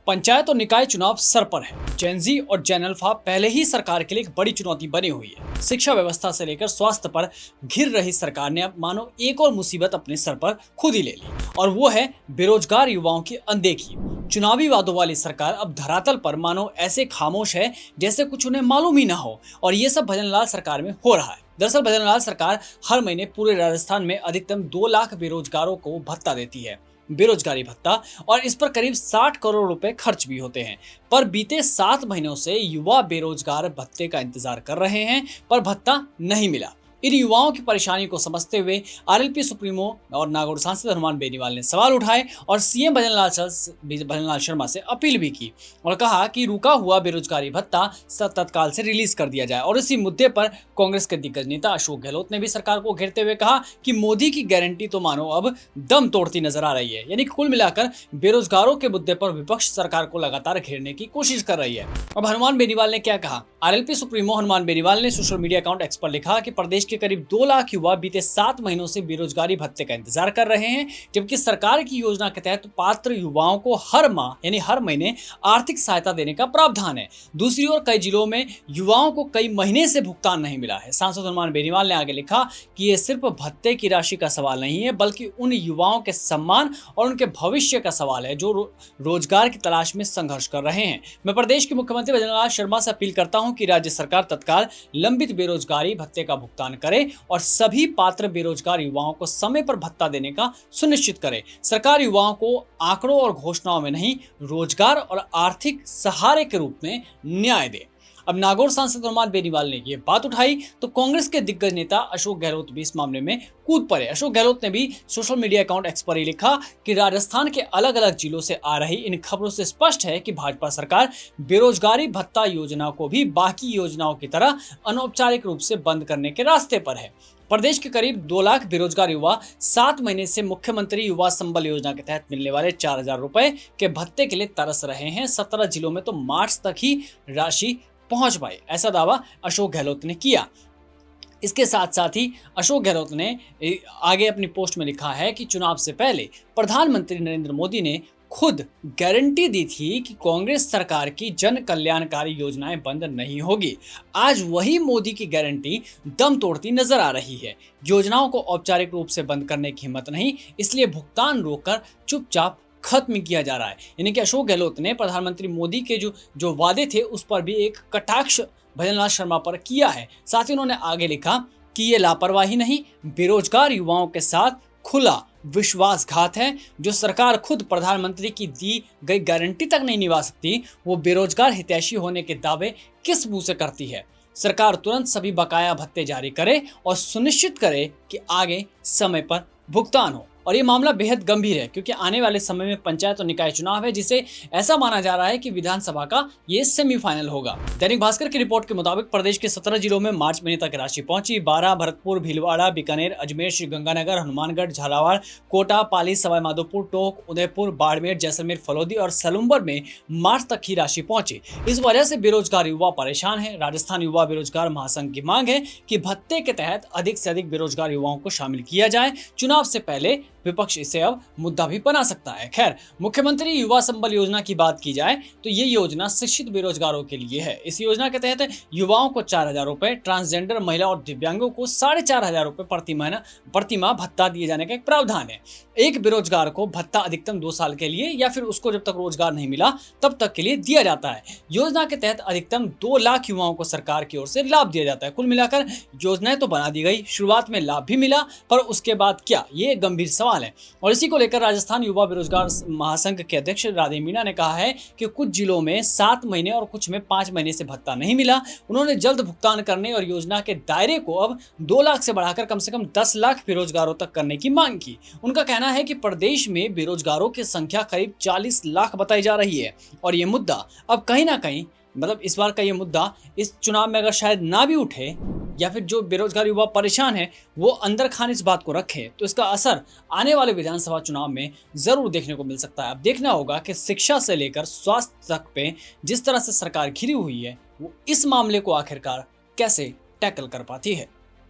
पंचायत और निकाय चुनाव सर पर है। जेन ज़ी और जेन अल्फा पहले ही सरकार के लिए एक बड़ी चुनौती बनी हुई है। शिक्षा व्यवस्था से लेकर स्वास्थ्य पर घिर रही सरकार ने अब मानो एक और मुसीबत अपने सर पर खुद ही ले ली, और वो है बेरोजगार युवाओं की अनदेखी। चुनावी वादों वाली सरकार अब धरातल पर मानो ऐसे खामोश है जैसे कुछ उन्हें मालूम ही ना हो, और ये सब भजनलाल सरकार में हो रहा है। दरअसल भजनलाल सरकार हर महीने पूरे राजस्थान में अधिकतम 2 लाख बेरोजगारों को भत्ता देती है, बेरोजगारी भत्ता, और इस पर करीब 60 करोड़ रुपए खर्च भी होते हैं। पर बीते 7 महीनों से युवा बेरोजगार भत्ते का इंतजार कर रहे हैं, पर भत्ता नहीं मिला। इन युवाओं की परेशानी को समझते हुए आरएलपी सुप्रीमो और नागौर सांसद हनुमान बेनीवाल ने सवाल उठाए और सीएम भजनलाल शर्मा से अपील भी की और कहा कि रुका हुआ बेरोजगारी भत्ता तत्काल से रिलीज कर दिया जाए। और इसी मुद्दे पर कांग्रेस के दिग्गज नेता अशोक गहलोत ने भी सरकार को घेरते हुए कहा कि मोदी की गारंटी तो मानो अब दम तोड़ती नजर आ रही है। यानी कुल मिलाकर बेरोजगारों के मुद्दे पर विपक्ष सरकार को लगातार घेरने की कोशिश कर रही है। अब हनुमान बेनीवाल ने क्या कहा? आरएलपी सुप्रीमो हनुमान बेनीवाल ने सोशल मीडिया अकाउंट एक्स पर लिखा कि प्रदेश के करीब 2 लाख युवा बीते 7 महीनों से बेरोजगारी भत्ते का इंतजार कर रहे हैं, जबकि सरकार की योजना के तहत पात्र युवाओं को हर माह यानी हर महीने आर्थिक सहायता देने का प्रावधान है। दूसरी ओर कई जिलों में युवाओं को कई महीने से भुगतान नहीं मिला है। सांसद हनुमान बेनीवाल ने आगे लिखा कि यह सिर्फ भत्ते की राशि का सवाल नहीं है, बल्कि उन युवाओं के सम्मान और उनके भविष्य का सवाल है जो रोजगार की तलाश में संघर्ष कर रहे हैं। मैं प्रदेश के मुख्यमंत्री भजनलाल शर्मा से अपील करता हूं कि राज्य सरकार तत्काल लंबित बेरोजगारी भत्ते का भुगतान करे और सभी पात्र बेरोजगार युवाओं को समय पर भत्ता देने का सुनिश्चित करे। सरकार युवाओं को आंकड़ों और घोषणाओं में नहीं, रोजगार और आर्थिक सहारे के रूप में न्याय दे। अब नागौर सांसद हनुमान बेनीवाल ने ये बात उठाई तो कांग्रेस के दिग्गज नेता अशोक गहलोत भी इस मामले में कूद पड़े। अशोक गहलोत ने भी सोशल मीडिया अकाउंट एक्स पर ही लिखा कि राजस्थान के अलग अलग जिलों से आ रही इन खबरों से स्पष्ट है कि भाजपा सरकार बेरोजगारी भत्ता योजना को भी बाकी योजनाओं की तरह अनौपचारिक रूप से बंद करने के रास्ते पर है। प्रदेश के करीब 2 लाख बेरोजगार युवा 7 महीने से मुख्यमंत्री युवा संबल योजना के तहत मिलने वाले 4000 रुपए के भत्ते के लिए तरस रहे हैं। 17 जिलों में तो मार्च तक ही राशि पहुंच पाई, ऐसा दावा अशोक गहलोत ने किया। इसके साथ साथ ही अशोक गहलोत ने आगे अपनी पोस्ट में लिखा है कि चुनाव से पहले प्रधानमंत्री नरेंद्र मोदी ने खुद गारंटी दी थी कि कांग्रेस सरकार की जन कल्याणकारी योजनाएं बंद नहीं होगी। आज वही मोदी की गारंटी दम तोड़ती नजर आ रही है। योजनाओं को औपचारिक रूप से बंद करने की हिम्मत नहीं, इसलिए भुगतान रोककर चुपचाप खत्म किया जा रहा है। यानी कि अशोक गहलोत ने प्रधानमंत्री मोदी के जो वादे थे उस पर भी एक कटाक्ष भजनलाल शर्मा पर किया है। साथ ही उन्होंने आगे लिखा कि ये लापरवाही नहीं, बेरोजगार युवाओं के साथ खुला विश्वासघात है। जो सरकार खुद प्रधानमंत्री की दी गई गारंटी तक नहीं निभा सकती, वो बेरोजगार हितैषी होने के दावे किस मुंह से करती है? सरकार तुरंत सभी बकाया भत्ते जारी करे और सुनिश्चित करे कि आगे समय पर भुगतान हो। और ये मामला बेहद गंभीर है क्योंकि आने वाले समय में पंचायत और निकाय चुनाव है, जिसे ऐसा माना जा रहा है कि विधानसभा का ये सेमीफाइनल होगा। दैनिक भास्कर की रिपोर्ट के मुताबिक प्रदेश के 17 जिलों में मार्च महीने तक राशि पहुंची। 12 भरतपुर, भीलवाड़ा, बीकानेर, अजमेर, श्रीगंगानगर, हनुमानगढ़, झालावाड़, कोटा, पाली, सवाईमाधोपुर, टोंक, उदयपुर, बाड़मेर, जैसलमेर, फलौदी और सलुम्बर में मार्च तक ही राशि पहुंची। इस वजह से बेरोजगार युवा परेशान है। राजस्थान युवा बेरोजगार महासंघ की मांग है कि भत्ते के तहत अधिक से अधिक बेरोजगार युवाओं को शामिल किया जाए। चुनाव से पहले विपक्ष इसे अब मुद्दा भी बना सकता है। खैर, मुख्यमंत्री युवा संबल योजना की बात की जाए तो ये योजना शिक्षित बेरोजगारों के लिए है। इस योजना के तहत युवाओं को 4000 रुपए, ट्रांसजेंडर महिला और दिव्यांगों को 4500 रुपए प्रति माह भत्ता दिए जाने का एक प्रावधान है। एक बेरोजगार को भत्ता अधिकतम 2 साल के लिए या फिर उसको जब तक रोजगार नहीं मिला तब तक के लिए दिया जाता है। योजना के तहत अधिकतम 2 लाख युवाओं को सरकार की ओर से लाभ दिया जाता है। कुल मिलाकर योजनाएं तो बना दी गई, शुरुआत में लाभ भी मिला, पर उसके बाद क्या, ये गंभीर सवाल है। और इसी को लेकर राजस्थान युवा बेरोजगार महासंघ के अध्यक्ष राधे मीणा ने कहा है कि कुछ जिलों में 7 महीने और कुछ में 5 महीने से भत्ता नहीं मिला। उन्होंने जल्द भुगतान करने और योजना के दायरे को अब 2 लाख से बढ़ाकर कम से कम 10 लाख बेरोजगारों तक करने की मांग की। उनका कहना है कि प्रदेश में बेरोजगारों की संख्या करीब 40 लाख बताई जा रही है और ये मुद्दा अब कहीं ना कहीं, मतलब इस बार का ये मुद्दा इस चुनाव में अगर शायद ना भी उठे या फिर जो बेरोजगार युवा परेशान है वो अंदर खान इस बात को रखे, तो इसका असर आने वाले विधानसभा चुनाव में जरूर देखने को मिल सकता है। अब देखना होगा कि शिक्षा से लेकर स्वास्थ्य तक पे जिस तरह से सरकार घिरी हुई है वो इस मामले को आखिरकार कैसे टैकल कर पाती है।